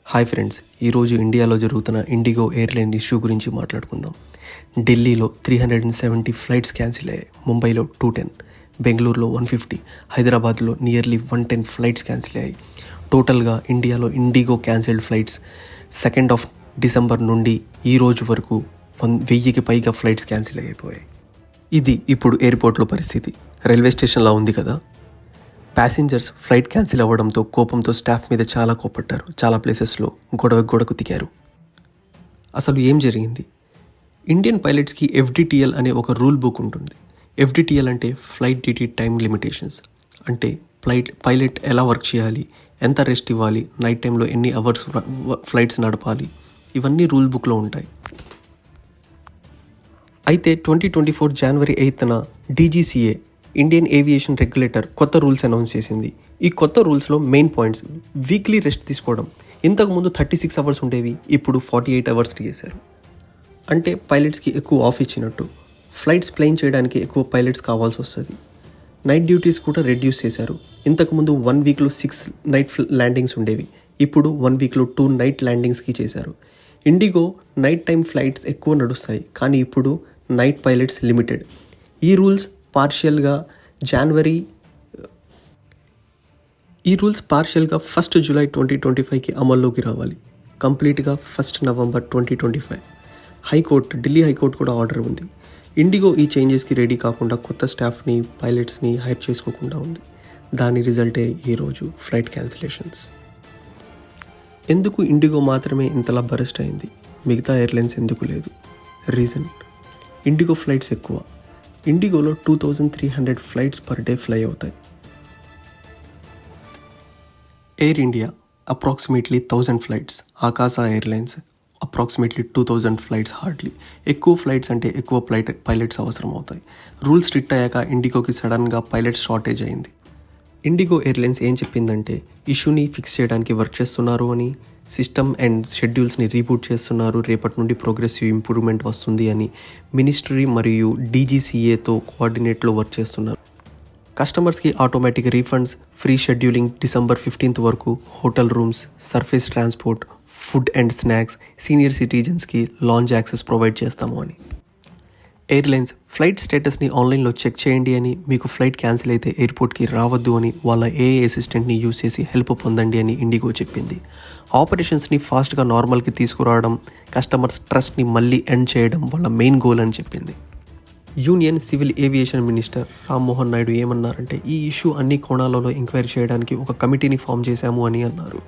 Hi friends, ఈరోజు ఇండియాలో జరుగుతున్న ఇండిగో ఎయిర్లైన్ ఇష్యూ గురించి మాట్లాడుకుందాం. ఢిల్లీలో 370 ఫ్లైట్స్ క్యాన్సిల్ అయ్యాయి, ముంబైలో 210, బెంగళూరులో 150, హైదరాబాద్లో నియర్లీ 110 ఫ్లైట్స్ క్యాన్సిల్ అయ్యాయి. టోటల్గా ఇండియాలో ఇండిగో క్యాన్సిల్డ్ ఫ్లైట్స్ 2 డిసెంబర్ నుండి ఈ రోజు వరకు 1000కి పైగా ఫ్లైట్స్ క్యాన్సిల్ అయిపోయాయి. ఇది ఇప్పుడు ఎయిర్పోర్ట్లో పరిస్థితి. రైల్వే స్టేషన్లా ఉంది కదా. ప్యాసింజర్స్ ఫ్లైట్ క్యాన్సిల్ అవ్వడంతో కోపంతో స్టాఫ్ మీద చాలా కోపట్టారు. చాలా ప్లేసెస్లో గొడవకు తికారు. అసలు ఏం జరిగింది? ఇండియన్ పైలట్స్కి ఎఫ్డిటిఎల్ అనే ఒక రూల్ బుక్ ఉంటుంది. ఎఫ్డిటిఎల్ అంటే ఫ్లైట్ డ్యూటీ టైం లిమిటేషన్స్. అంటే పైలట్ ఎలా వర్క్ చేయాలి, ఎంత రెస్ట్ ఇవ్వాలి, నైట్ టైంలో ఎన్ని అవర్స్ ఫ్లైట్స్ నడపాలి, ఇవన్నీ రూల్ బుక్లో ఉంటాయి. అయితే 2024 జనవరి 8న డీజీసీఏ ఇండియన్ ఏవియేషన్ రెగ్యులేటర్ కొత్త రూల్స్ అనౌన్స్ చేసింది. ఈ కొత్త రూల్స్లో మెయిన్ పాయింట్స్: వీక్లీ రెస్ట్ తీసుకోవడం. ఇంతకుముందు 36 అవర్స్ ఉండేవి, ఇప్పుడు 48 అవర్స్ చేశారు. అంటే పైలట్స్కి ఎక్కువ ఆఫ్ ఇచ్చినట్టు. ఫ్లైట్స్ ప్లేన్ చేయడానికి ఎక్కువ పైలట్స్ కావాల్సి వస్తుంది. నైట్ డ్యూటీస్ కూడా రెడ్యూస్ చేశారు. ఇంతకుముందు 1 వీక్లో 6 నైట్ ల్యాండింగ్స్ ఉండేవి, ఇప్పుడు 1 వీక్లో 2 నైట్ ల్యాండింగ్స్కి చేశారు. ఇండిగో నైట్ టైం ఫ్లైట్స్ ఎక్కువ నడుస్తాయి, కానీ ఇప్పుడు నైట్ పైలట్స్ లిమిటెడ్. ఈ రూల్స్ పార్షియల్గా 1 జూలై 2025కి అమల్లోకి రావాలి. కంప్లీట్గా 1 నవంబర్ 2025. ఢిల్లీ హైకోర్టు కూడా ఆర్డర్ ఉంది. ఇండిగో ఈ చేంజెస్కి రెడీ కాకుండా కొత్త స్టాఫ్ని, పైలట్స్ని హైర్ చేసుకోకుండా ఉంది. దాని రిజల్టే ఈరోజు ఫ్లైట్ క్యాన్సిలేషన్స్. ఎందుకు ఇండిగో మాత్రమే ఇంతలా బరెస్ట్ అయింది, మిగతా ఎయిర్లైన్స్ ఎందుకు లేదు? రీజన్: ఇండిగో ఫ్లైట్స్ ఎక్కువ. ఇండిగోలో 2300 ఫ్లైట్స్ పర్ డే ఫ్లై అవుతాయి. Air India approximately 1000 flights, Akasa airlines approximately 2000 flights. Hardly. ఎక్కువ ఫ్లైట్స్ అంటే ఎక్కువ పైలట్స్ అవసరం అవుతాయి. రూల్స్ స్ట్రిక్ట్ అయ్యాక ఇండిగోకి సడన్గా పైలట్స్ షార్టేజ్ అయింది. ఇండిగో ఎయిర్లైన్స్ ఏం చెప్పిందంటే ఇష్యూని ఫిక్స్ చేయడానికి వర్క్ చేస్తున్నారు అని, సిస్టమ్ అండ్ షెడ్యూల్స్ని రీబూట్ చేస్తున్నారు, రేపటి నుండి ప్రోగ్రెసివ్ ఇంప్రూవ్మెంట్ వస్తుంది అని మినిస్ట్రీ మరియు డీజీసీఏతో కోఆర్డినేట్లో వర్క్ చేస్తున్నారు. కస్టమర్స్కి automatic refunds, free scheduling December 15 వరకు, hotel rooms, surface transport, food and snacks, senior సిటిజన్స్కి లాంజ్ యాక్సెస్ ప్రొవైడ్ చేస్తాము అని. ఎయిర్లైన్స్ ఫ్లైట్ స్టేటస్ని ఆన్లైన్లో చెక్ చేయండి అని, మీకు ఫ్లైట్ క్యాన్సిల్ అయితే ఎయిర్పోర్ట్కి రావద్దు అని, వాళ్ళ ఏఐ అసిస్టెంట్ని యూజ్ చేసి హెల్ప్ పొందండి అని ఇండిగో చెప్పింది. ఆపరేషన్స్ని ఫాస్ట్గా నార్మల్కి తీసుకురావడం, కస్టమర్స్ ట్రస్ట్ని మళ్ళీ ఎండ్ చేయడం వాళ్ళ మెయిన్ గోల్ అని చెప్పింది. Union civil aviation minister Rammohan Naidu ఏమన్నారంటే, ఈ ఇష్యూ అన్ని కోణాలలో ఎంక్వైరీ చేయడానికి ఒక కమిటీని ఫామ్ చేశాము అని అన్నారు.